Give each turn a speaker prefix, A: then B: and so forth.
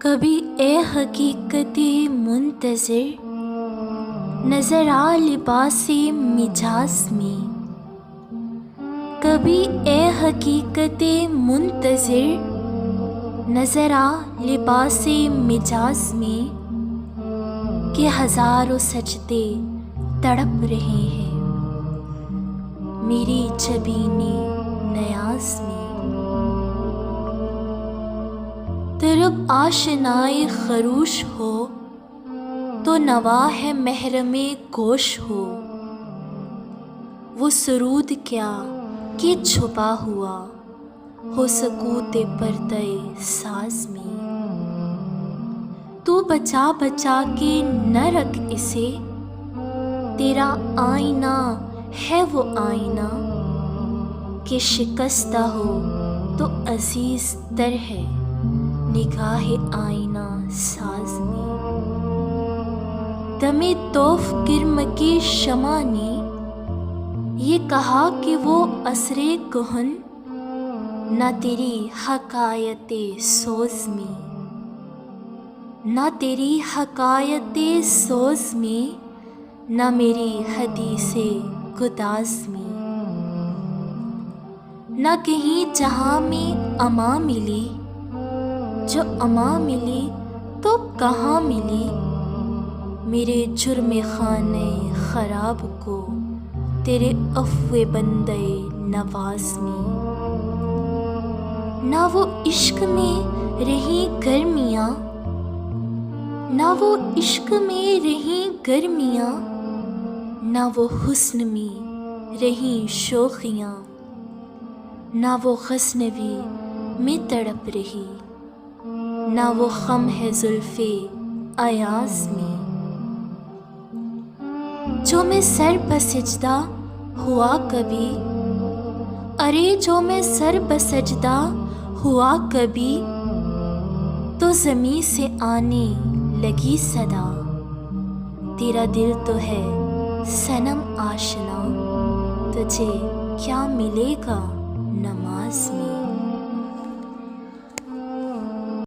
A: कभी ए हकीकती मुंतज़िर नज़र आ लिबासी मिजाज में। कभी ए हकीकती मुंतज़िर नज़र आ लिबासी मिजाज में कि हज़ारों सजदे तड़प रहे हैं मेरी जबीने नयाज में। तरब आशनाए खरूश हो तो नवा है महरमे गोश हो। वो सुरूद क्या कि छुपा हुआ हो सकूते पर्दे साज में। तू बचा बचा के न रख इसे, तेरा आईना है वो आईना कि शिकस्ता हो तो अजीज तर है निगाहे आईना साज में। दमे तोफ किरम की शमा ने ये कहा कि वो असरे कुहन ना तेरी हकायते सोज में, ना तेरी हकायते सोज में, ना मेरी हदीसे गुदाज में। ना कहीं जहाँ में अमा मिली, जो अमा मिली तो कहाँ मिली मेरे जुर्म खाने खराब को तेरे अफ़्वे बंदे नवाज में। ना वो इश्क में रही गर्मियाँ, ना वो इश्क में रही गर्मियाँ, ना वो हुस्न में रही शोखियाँ, ना वो गज़नवी में तड़प रही, ना वो ख़म है ज़ुल्फ़े अयाज़ में। जो मैं सर बसजदा हुआ कभी, अरे जो मैं सर बसजदा हुआ कभी, तो ज़मीं से आने लगी सदा, तेरा दिल तो है सनम आशना, तुझे क्या मिलेगा नमाज में।